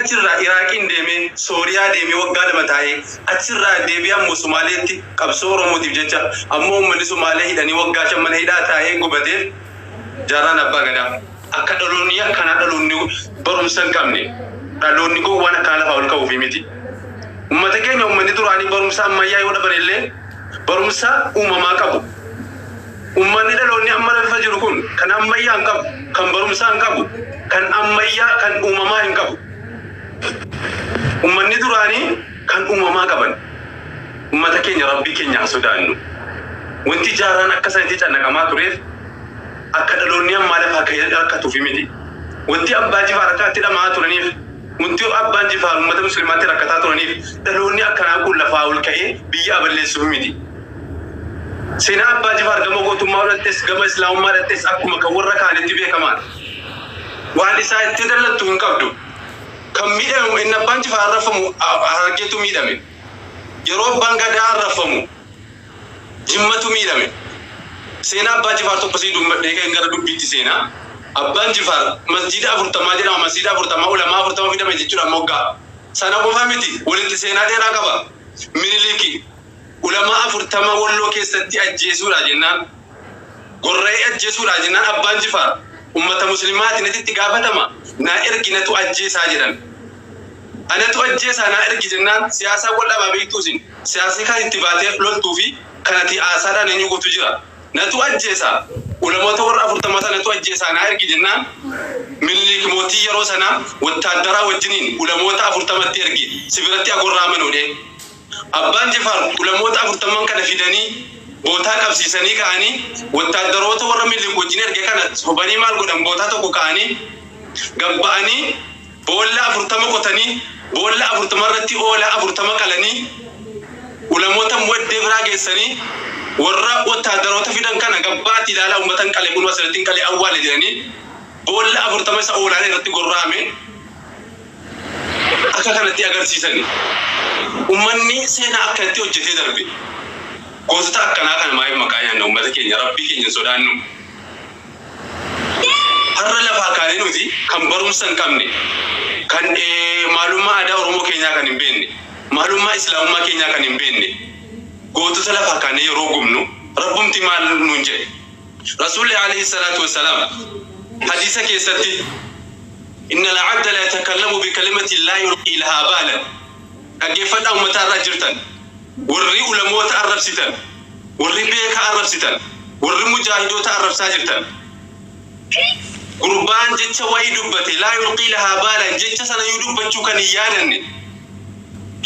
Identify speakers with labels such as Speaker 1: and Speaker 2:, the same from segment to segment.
Speaker 1: achirraa Iraaqiin deemee Sooriyaa deemee waggaa lama taa'ee achirraa deebi'ee ammoo Somaaleetti qabsoo Oromootiif jecha ammoo uummanni Somaalee hidhanii waggaa 5 mana hidhaa taa'ee gubatee jaarraan abbaa gadaa akka dhaloonni akkana dhaloonni barumsa hin qabne dhaloonni kun waan akka lafa ol ka'uuf miti. Uummata keenya uummanni duraanii barumsa ammayyaa yoo dhaban illee barumsa uumamaa qabu. Uummanni dhaloonni amma lafa jiru kun kan ammayyaa hin qabu, kan barumsaa hin qabu, kan ammayyaa kan uumamaa hin qabu. Uummanni duraanii kan uumamaa qaban. Uummata keenya rabbii keenya sodaannu. Wanti jaarraan akka sanatti cannaqamaa tureef akka dhaloonni amma lafa akkatuuf miti. Wanti abbaa jifaar akkatti dhamaa turaniif wanti abbaan jifaar uummata musliimaatti rakkataa turaniif dhaloonni akkanaa kun lafaa ol ka'ee biyya balleessuuf miti. Seenaa abbaa jifaar gama gootummaa godhattes gama islaamummaa godhattes akkuma kan warra kaanitti beekamaan. Waan isaa itti dallattu hin qabdu. Kan miidhamu inni abbaan jifaar arrafamu hargeetu miidhame. Yeroo abbaan gadaa arrafamu jimmatu miidhame. Seenaa abbaa jifaar tokko sii dubbadhee kan gara dubbiitti seenaa. Abbaan jifaar masjiida 40 jedhama masjiida 40 ulamaa 40 fidame jechuudha moggaa. Sana qofa miti walitti seenaa dheeraa qaba. Miniliki ulamaa 40 walloo keessatti ajjeesuudha jennaan. Gorra'ee ajjeesuudha jennaan abbaan jifaar ummata muslimaatiin itti gaafatama. Naa erginatu ajjeesaa jedhan. Anatu ajjeesaa naa ergi jennaan siyaasaa wallabaa beektuusin. Siyaasni kan itti baatee loltuu fi kanatti aasaadhaan eenyu gootu jira. Natu ajjeesaa. Ulamoota warra 40 sanatu ajjeesaa naa ergi jennaan. Minilik mootii yeroo sana wattaaddaraa wajjiniin ulamoota 40tti ergi sibiratti agorraa manuudhe. Abbaan jifaar ulamoota 40 kana fidanii bootaa qabsiisanii ka'anii wattaaddaroota warra minilik wajjin erge kana sobanii maal godhan bootaa tokko ka'anii gabba'anii boolla 40 qotanii boolla 40 irratti oolaa 40 qalanii ulamoota muwaddee biraa geessanii warra wattaaddaroota fidan kana gabbaatti ilaalaa uummatan qale kun wasirratti qale awwaale jedhanii boolla 40 isa oolaan irratti gorraame akka kanatti agarsiisanii uummanni seenaa akkatti hojjetee darbe gootota akkanaa kana maayif maqaa nyaanna uummata keenya rabbii keenya sodaannu har'a lafaa kaanee nuti kan barumsa hin qabne kan maalummaa aadaa Oromoo keenyaa kan hin beekne maalummaa islaamummaa keenyaa kan hin beekne gootota lafaa kaanee yeroo gumnu rabbumti maal nuun jedhe rasuulli alayhi salaatu wassalaam hadiisa keessatti inna al-'abda la yatakallamu bi kalimati la yulqi laha balan dhaggeeffadha uummata irraa jirtan warri ulamoota arrabsitan warri beeka arrabsitan warri mujaahidoota arrabsaa jirtan gurbaan jecha wayii dubbate laa yulqii lahaa baalan jecha sana yoo dubbachuu kan hin yaadanne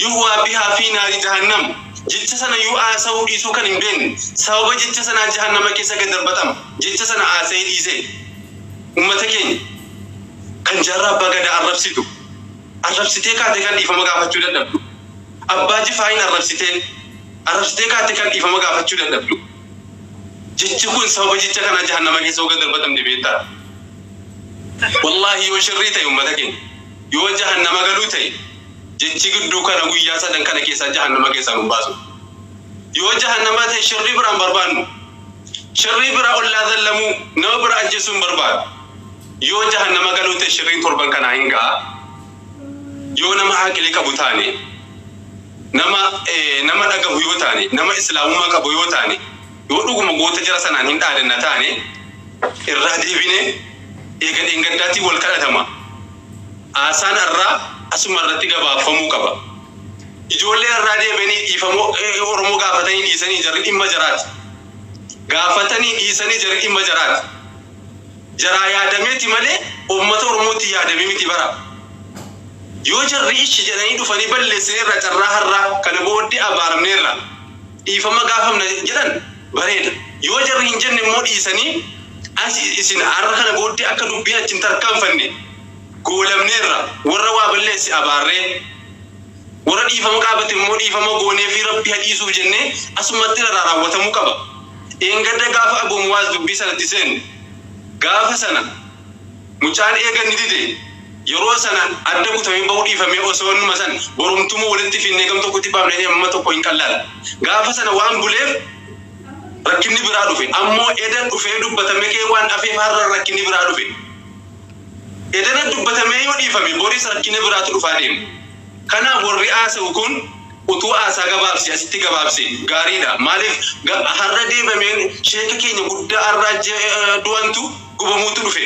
Speaker 1: yuhwaa bihaa fi naari jahannam jecha sana yoo haasa'uu dhiisuu kan hin beekne sababa jecha sanaa jahannama keessa gad darbatama jecha sana haasa'ee dhiisee uummata keenya kan jaarraa abbaa gadaa arrabsitee kaate kan dhiifama gaafachuu dadhabdu abbaa jifaayin arrabsitee kaate kan dhiifama gaafachuu dadhabdu jechi kun sababa jecha kana jahannama keessa gad darbatamne beektaa wallahi yoo shirrii ta'e uummata keenya yoo jahannama galuu ta'e jechi gidduu kana guyyaa sadan kana keessa jahannama keessaa nu baasu yoo jahannama ta'e shirrii biraan barbaannu shirrii biraa ollaa zallamuu nama biraa ajjeesuun barbaadu yoo jahannama galuu ta'e shirriin torban kanaa hin ga'a yoo nama haqilee qabu taane nama dhagahu yoo taane nama islaamummaa qabu yoo taane yoo dhuguma goota jara sanaan hin dhaadanna taane irraa deebine eegadeen gaddaatti wal kadhatama aasaan irraa asuma irratti gabaafamuu qaba ijoollee irraa deebanii dhiifamoo Oromoo gaafatanii dhiisanii jarri dhimma jaraati gaafatanii dhiisanii jarri dhimma jaraati jaraa yaadameeti malee uummata Oromootti yaadamee miti bara yoo jarri ishi jedhanii dhufanii balleessanii irraa carraa har'aa kana booddee abaaramneerra dhiifama gaafamna jedhan bareeda yoo jarri hin jenne immoo dhiisanii isin har'a kana booddee akka dubbiin achiin tarkaanfanne goolamneerra warra waa balleessi abaarree warra dhiifama qaabate immoo dhiifama goonee fi rabbi hadiisuuf jennee asumatti irraa raawwatamuu qaba. Eengadda gaafa abuun waas dubbii sanatti seenne gaafa sana mucaan eeganni dide yeroo sana adda kutamee bahuu dhiifamee osoo numa san borumtumoo walitti finnee gam tokkotti baafnee amma tokko hin qallaala gaafa sana waan buleef rakkinni biraa dhufe ammoo edan dhufee dubbatame kee waan afeef har'a rakkinni biraa dhufe edana dubbatamee yoo dhiifame boris rakkina biraatu dhufaa deema. Kanaaf warri haasa'u kun utuu haasaa gabaabsi asitti gabaabsi gaariidha. Maaliif har'a deemameen sheeka keenya guddaa har'a du'antu gubamuutu dhufe.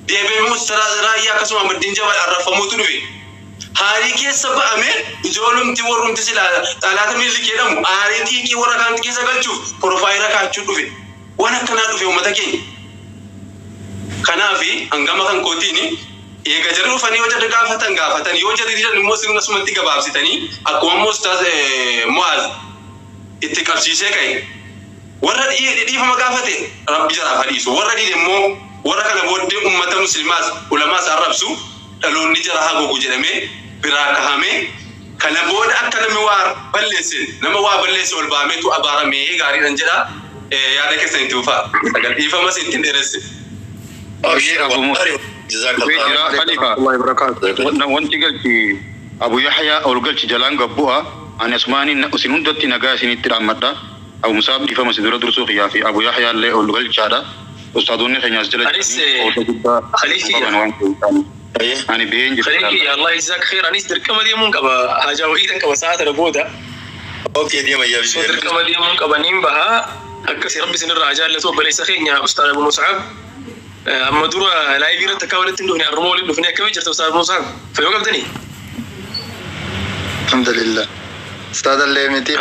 Speaker 1: Deebi'emus raayyaa akkasuma maddiin jabaa arrafamuutu dhufe. Haarii keessa ba'ame ijoolumti warrumti silaa xaalaata miilli jedhamu haarii xiiqii warra kaanti keessa galchuuf porofaayila kaachuu dhufe. Waan akkanaa dhufe uummata keenya. Kanaafi hangama kan kootiini eega jarri dhufanii yoo jarri gaafatan yoo jarri didan immoo sirna sumatti gabaabsitanii akkuma immoo ustaaz Mu'aaz itti qabsiisee ka'e warra dhiifama gaafate rabbi jaraaf hadiisu warra dhiide immoo warra kana booddee ummata muslimaas ulamaas arrabsu dhaloonni jara haa gogu jedhamee biraa kahamee kana booda akka namni waa balleesse nama waa balleesse ol baameetu abaaramee gaariidhan jedha yaada keessan itti ufaa sagal dhiifamas ittiin dheeresse.
Speaker 2: جزاك الله خليفة الله وبركاته. وانتي قلتي أبو يحيى أو قلتي جلان قبوها أن اسماني سنون دوتي نقاسي نترام مدى أو مصاب دي فما سدورة درسو خيافي أبو يحيى اللي أو قلت شهادة أستاذوني خيناس جلت
Speaker 3: خليفي
Speaker 2: أنا بين
Speaker 3: خليفي الله يجزاك خير أنيس دركما دي مونك أبا حاجة وحيدا كما ساعة ربودا
Speaker 2: أوكي دي ما يبشي
Speaker 3: دركما دي مونك أبا نيمبها أكسي ربي سنر رجال لتو بليس خين يا أستاذ أبو مصعب أما دورا لا يفير تكاولت إنه الرمول إنه فينا كم يجرت أستاذ مصعب فيوقف دني
Speaker 4: الحمد لله أستاذ اللي متي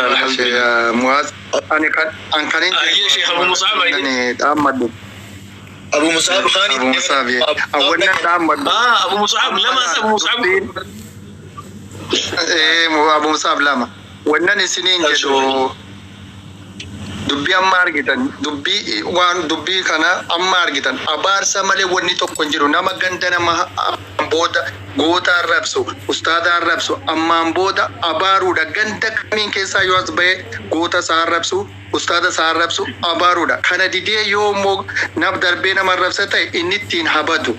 Speaker 4: معاذ أنا كان
Speaker 3: أي شيخ أبو مصعب
Speaker 4: أنا أحمد
Speaker 2: أبو مصعب خاني
Speaker 4: أبو مصعب أولنا أحمد
Speaker 3: أبو مصعب لما أبو مصعب
Speaker 4: إيه أبو مصعب لما ونن سنين جدو dubbii amma argitan dubbii kana amma argitan abaarsa malee wanni tokko hin jiru nama ganda nama booda goota arrabsu ustaada arrabsu ammaan booda abaaruudha ganda kamiin keessaa yoo as ba'e goota isaa arrabsu ustaada isaa arrabsu abaaruudha kana didee yoo immoo naf darbee nama arrabsa ta'e inni ittiin habatu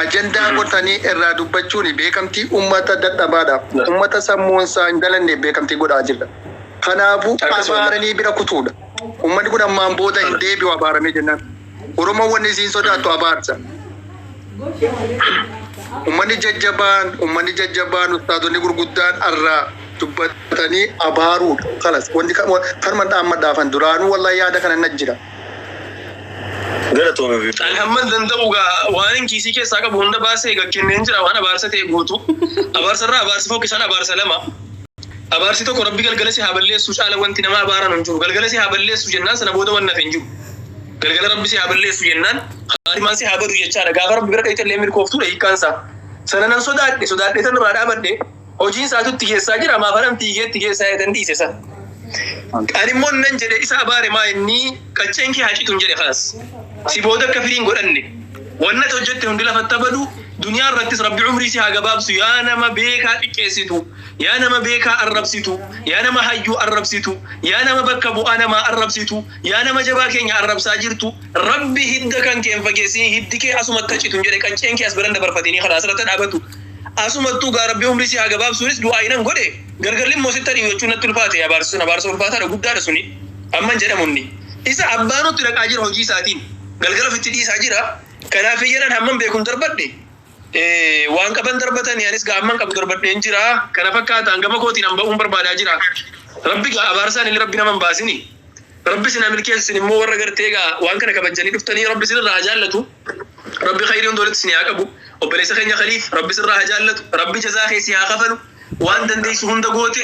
Speaker 4: ajandaa godhatanii irraa dubbachuun beekamtii ummata dadhabaadhaaf ummata sammuun isaa hin dalanne beekamtii godhaa jirra. Kanaafuu abaaranii bira kutuudha. Uummanni kun ammaan booda hin deebi'u abaaramee jennaan. Oromoon wanni isiin sodaattu abaarsa. Uummanni jajjabaan ustaadonni gurguddaan irraa dubbatanii abaaruudha. Kalas wanti kanuma dhaammadhaafan duraanuu wallahi yaada kana natti jira.
Speaker 3: Alhamman danda'uga waan kiisii keessaa qabu hunda baasee gakkenneen jira waan abaarsa ta'e guutu. Abaarsarraa abaarsi fokkisaan abaarsa lama. Abaarsi tokko rabbi galgala si haa balleessu caala wanti nama abaaran hin jiru. Galgala si haa balleessu jennaan sana booda waan nafe hin jiru. Galgala rabbi si haa balleessu jennaan haarimaan si haa badu jechaadha. Gaafa rabbi bira dhayite illee milkooftuudha hiikkaansa. Sana nan sodaadhe tan irraa dhaabadhe hojiin isaatutti keessaa jira maafanan fiigeetti keessaa eetan dhiise sana. Ani immoo nan jedhe isa abaare maa inni qacceen kee haa cituun jedhe kanas. Si booda akka firiin godhanne. Wanna hojjette hundi lafatti abadu duniyaa irrattis rabbi umrii si haa gabaabsu yaa nama beekaa xiqqeessitu. yaa nama beekaa arrabsitu yaa nama hayyuu arrabsitu yaa nama bakka bu'aa namaa arrabsitu yaa nama jabaa keenya arrabsaa jirtu rabbi hidda kan kee fageessii hiddi kee asumatti cituun jedhe qanceen kee as biran dabarfatanii kana asirratti dhaabatu asumattuu gaa rabbi umrii si haa gabaabsuunis du'aa inan godhe gargarlimmoo sitti dhiyechuun natti ulfaate abaarsa ulfaataadha guddaadha suni amman jedhamunni isa abbaanutti dhaqaa jira hojii isaatiin galgala fitti dhiisaa jira kanaaf iyyanan hamman beekuun darbadhe waan qaban darbatan yaanis gaamman qabu darbadheen jira kana fakkaata hangama kootiin hamba'uun barbaadaa jira rabbi gaa abaarsaan illee rabbi naman baasini rabbi sina milkeessin immoo warra gartee gaa waan kana kabajanii dhuftanii rabbi sinirraa haa jaallatu rabbi khayrii hundoolatti sin haa qabu obboleessa keenya khaliif rabbi sirraa haa jaallatu rabbi jazaa keessi haa kafalu waan dandeessu hunda goote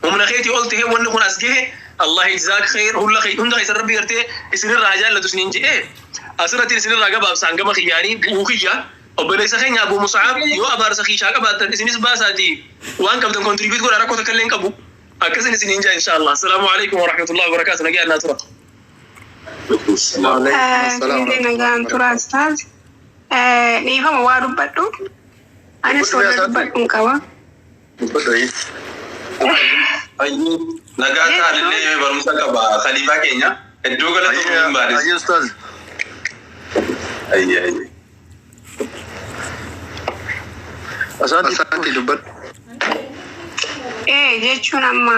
Speaker 3: humna keetii ol ta'e wanni kun as gahe Allah jazaak khayr hunda keessa rabbi gartee isinirraa haa jaallatu isiniin jedhee asirratti isinirraa gabaabsa hangama kiyyaanii bu'uu kiyyaa obboleessa keenya Abu Mus'ab yoo abaarsa kiishaa qabaatan isinis baasaati waan qabdan kontribiut godha rakkoo takka illee qabu akkasin isiniin jaa inshallah assalaamu alaykum wa rahmatullahi wa barakatuh nagaa annaa tura
Speaker 5: nagaan tura ustaaz dhiifama waa dubbadhu anis warra dubbadhuun qaba
Speaker 1: nagaa taalillee barumsa qaba khaliifaa keenya hedduu galatoomuu hin baadis
Speaker 4: ustaaz
Speaker 1: ayye
Speaker 4: Asante dubbat.
Speaker 5: jechuun amma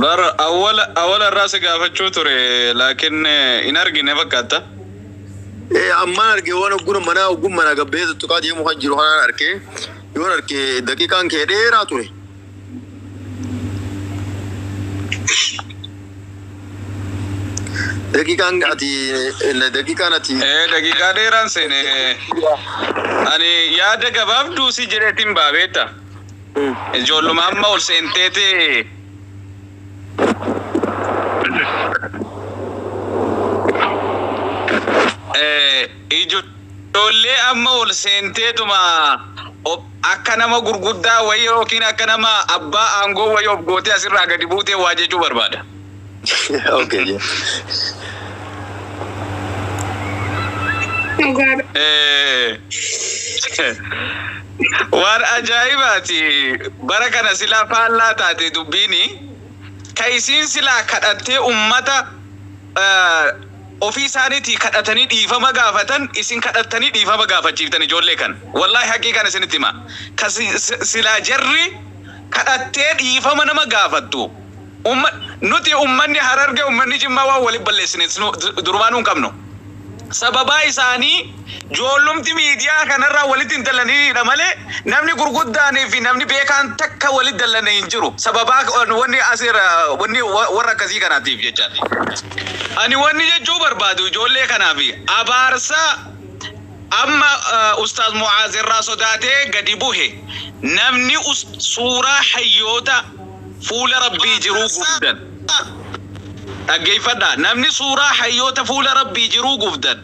Speaker 6: بر أول الراس قافتشو تري لكن إنرجي نفكتا
Speaker 7: أما أركي وانا أقول منا أقول منا قبل تقعد يوم هنجرو هنا أركي يوم أركي دقيقة كده راتوري دقيقة أتي دقيقة أتي
Speaker 6: دقيقة ديران سنة أني يا دقباب دوسي جريتين بابيتا جولو ماما والسنتيتي ijoollee amma ol seenteetuma akka nama gurguddaa wayii yookiin akka nama abbaa aangoo wayii of gootee asirraa gadi buutee waa jechuu barbaada.
Speaker 7: Okay.
Speaker 6: Waan ajaa'ibaati bara kana silaa faallaa taate dubbiini ka isiin silaa kadhattee ummata ofii isaaniitii kadhatanii dhiifama gaafatan isin kadhatanii dhiifama gaafachiiftan ijoollee kan wallahi haqqii kana isinitti hima ka silaa jarri kadhattee dhiifama nama gaafattu nuti ummanni Hararge ummanni Jimmaa waan waliin balleessine durumaan hin qabnu sababa isaanii joollumti miidiyaa kanarraa walitti hin dallanidha malee namni gurguddaanii fi namni beekaan takka walitti dallanee hin jiru sababa wanni asirra wanni warra akkasii kanaatiif jechaati. Ani wanni jechuu barbaadu ijoollee kanaaf abaarsa amma ustaaz Mu'aaz irraa sodaatee gadi buhe namni suuraa hayyoota fuula rabbii jiruu gubdan dhaggeeffadha namni suuraa hayyoota fuula rabbii jiruu gubdan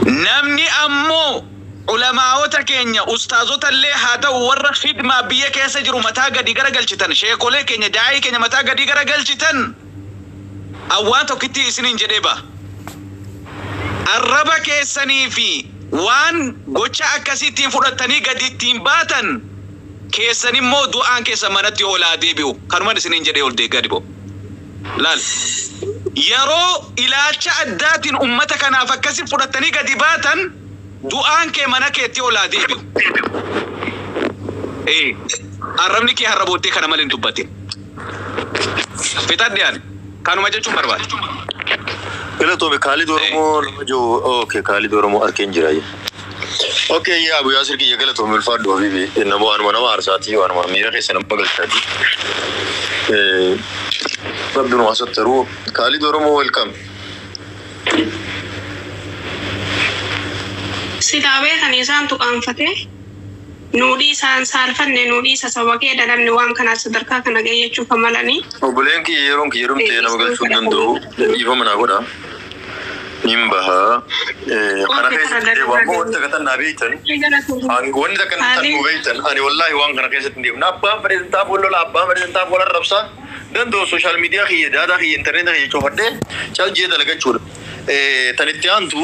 Speaker 6: namni ammoo ulamaa'ota keenya ustaazota illee haa ta'u warra khidmaa biyya keessa jiru mataa gadi garagalchitan sheekolee keenya daa'ii keenya mataa gadi garagalchitan awwaan tokkitti isiniin jedhee ba arraba keessanii fi waan gocha akkasiittiin fudhattanii gadi ittiin baatan keessan immoo du'aan keessa manatti oolaa deebi'u kanumaan isiniin jedhee ol gadi bo laal yeroo ilaalcha addaatiin ummata kanaaf akkasi fudhattanii gadi baatan du'aan kee mana keetti oolaa deebi'u arrabni kee harraboottee kana malee hin dubbatin fixadhiyaan kanuma jechuun barbaada.
Speaker 7: Galatoome Khalid Oromoo nama jiru okay Khalid Oromoo arkeen jira. Okay yaa Abu Yaasir kiyya galatoome ulfaadhu habibi nama arsaati waanuma miira keessa nama galchaati. Rabbiin waasattaru Khalid Oromoo welcome.
Speaker 5: Sidaabee kan isaan tuqaanfatee nuudii isaan saalfanne nuudii isa sabakee dadhabne waan kanaa sadarkaa kana gayyachuu kamalanii.
Speaker 7: Obboleen kiyya yeroon kiyyarumtee nama galchuu danda'u dhiifama naa godha. Nimbaha kana keessatti deebi'aa wanta katan naa beektan wanni takkan tan nu beektan ani wallahi waan kana keessatti deebi'u na abbaan fedheesantaa boolola abbaan fedheesantaa boola rabsaa danda'u sooshaal miidiyaa kiyya daadaa kiyya intarneetaa kiyya cufadhee caal jee dalagachuudha. Tanitti aantu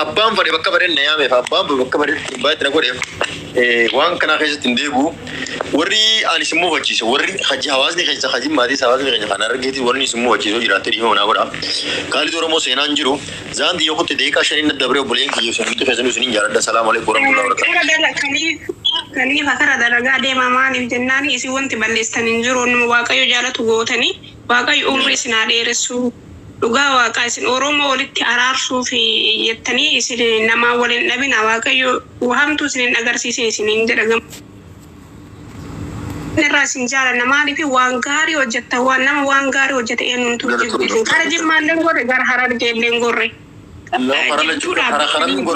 Speaker 7: abbaan fedhe bakka fedhen na yaameef abbaan bakka fedhe baay'ee na godheef waan kana keessatti hin deebi'u. Warri ani simmoo fachiise warri hawaasni keessa hajii maatii hawaasni keenya kana argeeti warri simmoo fachiisoo jiraattee dhiifama naa godha. Khalid Oromoo seenaan jiru zaanti yoo kutte deeqaa shaniin dabree obboleen kiyya sanitti keessanuu isiniin jaaladha salaamu alaikum warahmatullahi wabarakatuh.
Speaker 5: Kaniif akkara dalagaa deemaa maaliif jennaan isin wanti balleessan hin jiru waaqayyo jaalatu gootanii waaqayyo umrii isin haa dheeressu dhugaa waaqaa isin Oromoo walitti araarsuu fi jettanii isin namaa waliin dhabina waaqayyo hamtuu isin agarsiise isiniin jedha. Irraa isin jaalanna maaliif waan gaarii hojjetta waan nama waan gaarii hojjete eenyuutu hojjetu kara jimmaallee gorre gara Harargee illee gorre.